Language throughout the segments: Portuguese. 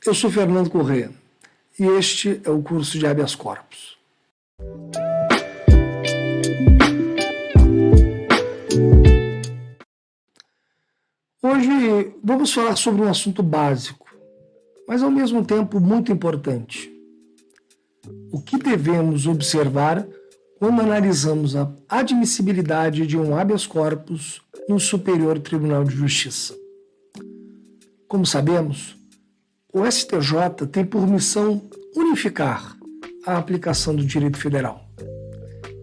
Eu sou Fernando Corrêa e este é o curso de Habeas Corpus. Hoje vamos falar sobre um assunto básico, mas ao mesmo tempo muito importante. O que devemos observar quando analisamos a admissibilidade de um habeas corpus no Superior Tribunal de Justiça? Como sabemos, o STJ tem por missão unificar a aplicação do direito federal.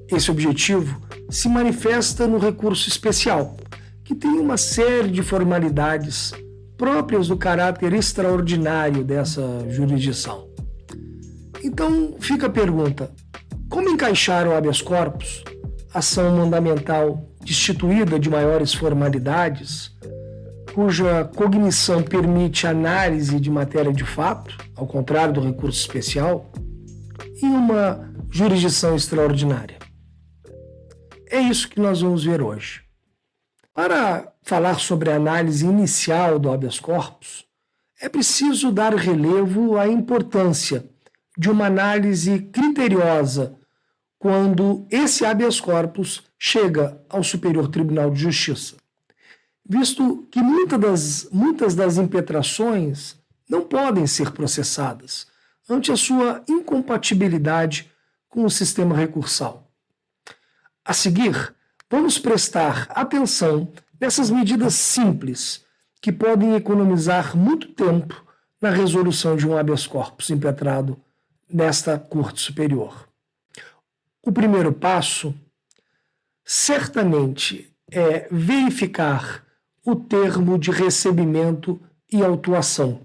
Esse objetivo se manifesta no recurso especial, que tem uma série de formalidades próprias do caráter extraordinário dessa jurisdição. Então, fica a pergunta: como encaixar o habeas corpus, ação mandamental destituída de maiores formalidades, cuja cognição permite análise de matéria de fato, ao contrário do recurso especial, em uma jurisdição extraordinária? É isso que nós vamos ver hoje. Para falar sobre a análise inicial do habeas corpus, é preciso dar relevo à importância de uma análise criteriosa quando esse habeas corpus chega ao Superior Tribunal de Justiça, visto que muitas das impetrações não podem ser processadas ante a sua incompatibilidade com o sistema recursal. A seguir, vamos prestar atenção nessas medidas simples que podem economizar muito tempo na resolução de um habeas corpus impetrado nesta Corte Superior. O primeiro passo, certamente, é verificar o termo de recebimento e autuação,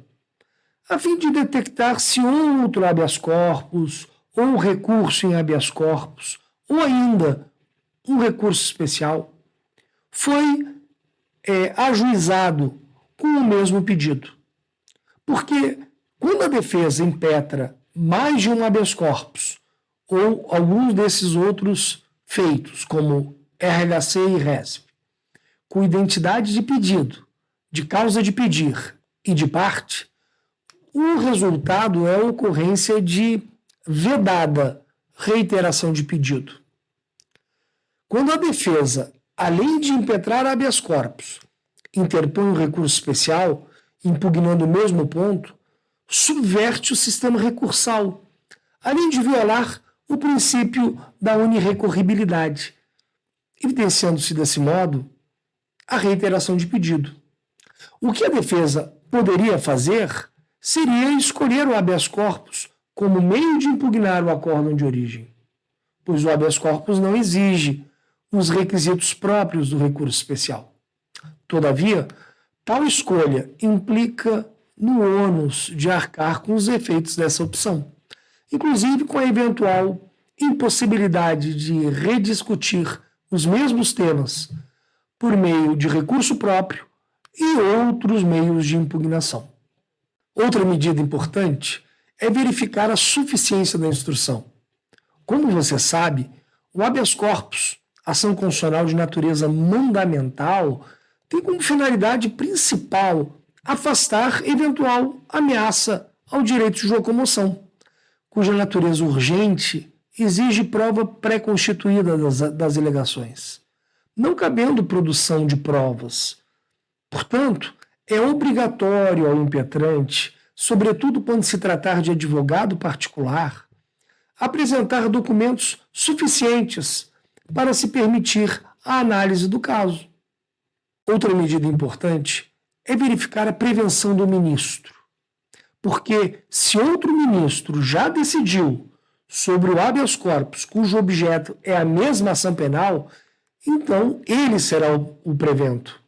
a fim de detectar se outro habeas corpus ou recurso em habeas corpus, ou ainda um recurso especial, foi ajuizado com o mesmo pedido. Porque quando a defesa impetra mais de um habeas corpus ou alguns desses outros feitos, como RHC e RESP, com identidade de pedido, de causa de pedir e de parte, o resultado é a ocorrência de vedada reiteração de pedido. Quando a defesa, além de impetrar habeas corpus, interpõe um recurso especial, impugnando o mesmo ponto, subverte o sistema recursal, além de violar o princípio da unirrecorribilidade, evidenciando-se desse modo a reiteração de pedido. O que a defesa poderia fazer seria escolher o habeas corpus como meio de impugnar o acórdão de origem, pois o habeas corpus não exige os requisitos próprios do recurso especial. Todavia, tal escolha implica no ônus de arcar com os efeitos dessa opção, inclusive com a eventual impossibilidade de rediscutir os mesmos temas por meio de recurso próprio e outros meios de impugnação. Outra medida importante é verificar a suficiência da instrução. Como você sabe, o habeas corpus, ação constitucional de natureza mandamental, tem como finalidade principal afastar eventual ameaça ao direito de locomoção, cuja natureza urgente exige prova pré-constituída das alegações, não cabendo produção de provas. Portanto, é obrigatório ao impetrante, sobretudo quando se tratar de advogado particular, apresentar documentos suficientes para se permitir a análise do caso. Outra medida importante é verificar a prevenção do ministro, porque se outro ministro já decidiu sobre o habeas corpus cujo objeto é a mesma ação penal, então ele será o prevento.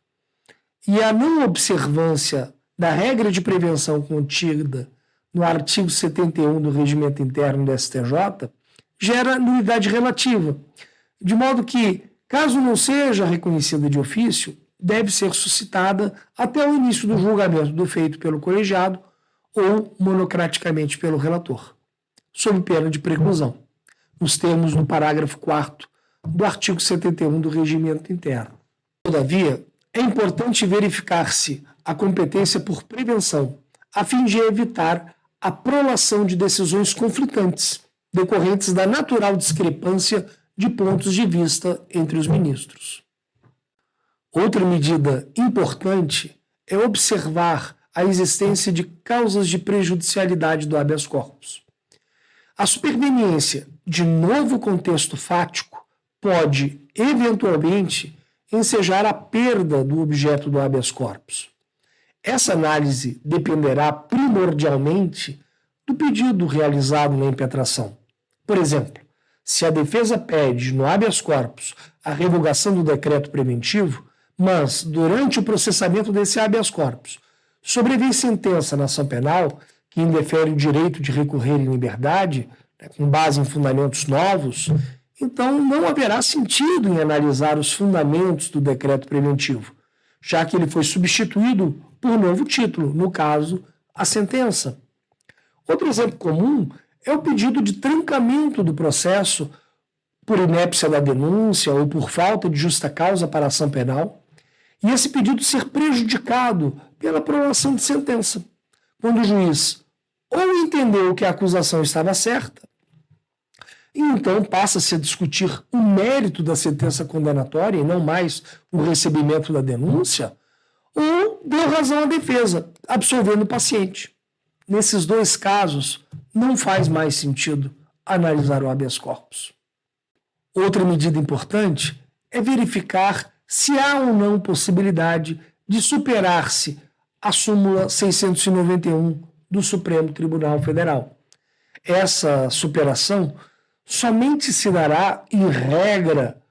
E a não observância da regra de prevenção contida no artigo 71 do Regimento Interno do STJ gera nulidade relativa, de modo que, caso não seja reconhecida de ofício, deve ser suscitada até o início do julgamento do feito pelo colegiado ou monocraticamente pelo relator, sob pena de preclusão, nos termos do parágrafo 4º do artigo 71 do Regimento Interno. Todavia, é importante verificar se a competência por prevenção a fim de evitar a prolação de decisões conflitantes, decorrentes da natural discrepância de pontos de vista entre os ministros. Outra medida importante é observar a existência de causas de prejudicialidade do habeas corpus. A superveniência de novo contexto fático pode, eventualmente, ensejar a perda do objeto do habeas corpus. Essa análise dependerá primordialmente do pedido realizado na impetração. Por exemplo, se a defesa pede no habeas corpus a revogação do decreto preventivo, mas, durante o processamento desse habeas corpus, sobrevém sentença na ação penal que indefere o direito de recorrer em liberdade, com base em fundamentos novos, então não haverá sentido em analisar os fundamentos do decreto preventivo, já que ele foi substituído por novo título, no caso, a sentença. Outro exemplo comum é o pedido de trancamento do processo por inépcia da denúncia ou por falta de justa causa para a ação penal, e esse pedido ser prejudicado pela prolação de sentença, quando o juiz ou entendeu que a acusação estava certa, e então passa-se a discutir o mérito da sentença condenatória e não mais o recebimento da denúncia, ou deu razão à defesa, absolvendo o paciente. Nesses dois casos, não faz mais sentido analisar o habeas corpus. Outra medida importante é verificar se há ou não possibilidade de superar-se a súmula 691 do Supremo Tribunal Federal. Essa superação somente se dará, em regra,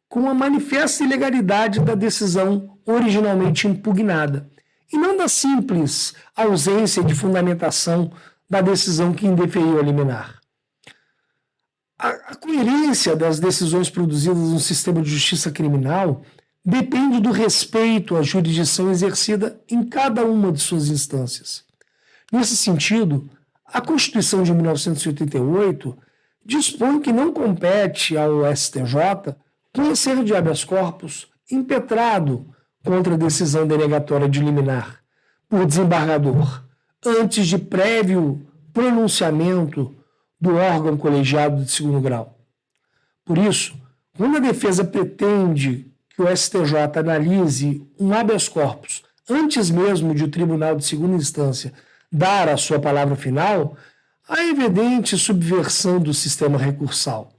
com a manifesta ilegalidade da decisão originalmente impugnada, e não da simples ausência de fundamentação da decisão que indeferiu a liminar. A coerência das decisões produzidas no sistema de justiça criminal depende do respeito à jurisdição exercida em cada uma de suas instâncias. Nesse sentido, a Constituição de 1988 dispõe que não compete ao STJ conhecer de habeas corpus impetrado contra a decisão denegatória de liminar por desembargador, antes de prévio pronunciamento do órgão colegiado de segundo grau. Por isso, quando a defesa pretende que o STJ analise um habeas corpus antes mesmo de o tribunal de segunda instância dar a sua palavra final, há evidente subversão do sistema recursal.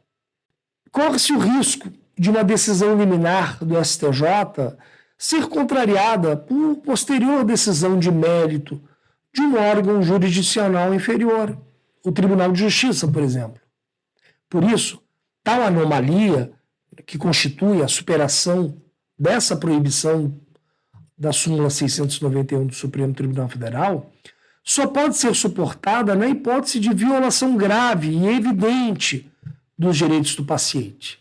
Corre-se o risco de uma decisão liminar do STJ ser contrariada por posterior decisão de mérito de um órgão jurisdicional inferior, o Tribunal de Justiça, por exemplo. Por isso, tal anomalia, que constitui a superação dessa proibição da súmula 691 do Supremo Tribunal Federal, só pode ser suportada na hipótese de violação grave e evidente dos direitos do paciente.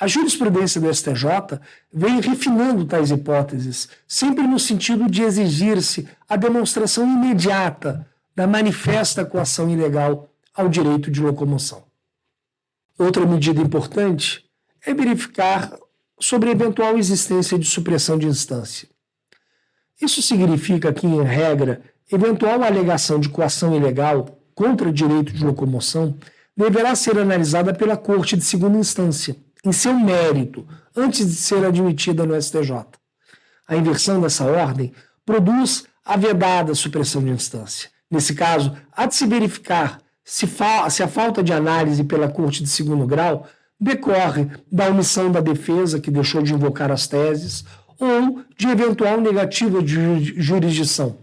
A jurisprudência do STJ vem refinando tais hipóteses, sempre no sentido de exigir-se a demonstração imediata da manifesta coação ilegal ao direito de locomoção. Outra medida importante é verificar sobre a eventual existência de supressão de instância. Isso significa que, em regra, eventual alegação de coação ilegal contra o direito de locomoção deverá ser analisada pela Corte de segunda instância, em seu mérito, antes de ser admitida no STJ. A inversão dessa ordem produz a vedada supressão de instância. Nesse caso, há de se verificar se a falta de análise pela Corte de segundo grau decorre da omissão da defesa, que deixou de invocar as teses, ou de eventual negativa de jurisdição,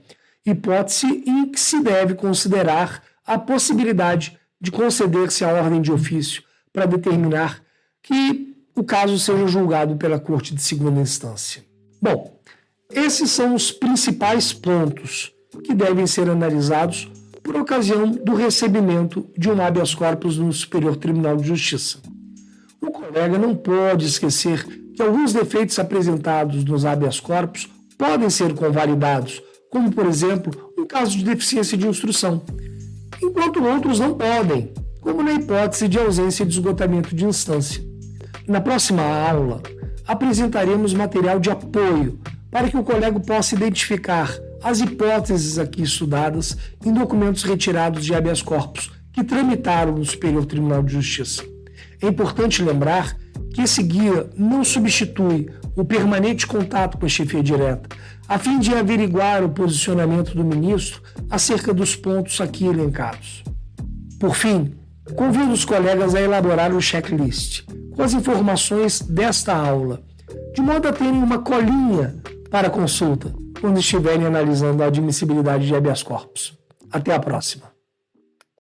hipótese em que se deve considerar a possibilidade de conceder-se a ordem de ofício para determinar que o caso seja julgado pela Corte de segunda instância. Bom, esses são os principais pontos que devem ser analisados por ocasião do recebimento de um habeas corpus no Superior Tribunal de Justiça. O colega não pode esquecer que alguns defeitos apresentados nos habeas corpus podem ser convalidados, como, por exemplo, um caso de deficiência de instrução, enquanto outros não podem, como na hipótese de ausência de esgotamento de instância. Na próxima aula, apresentaremos material de apoio para que o colega possa identificar as hipóteses aqui estudadas em documentos retirados de habeas corpus que tramitaram no Superior Tribunal de Justiça. É importante lembrar que esse guia não substitui o permanente contato com a chefia direta, a fim de averiguar o posicionamento do ministro acerca dos pontos aqui elencados. Por fim, convido os colegas a elaborar um checklist com as informações desta aula, de modo a terem uma colinha para consulta quando estiverem analisando a admissibilidade de habeas corpus. Até a próxima.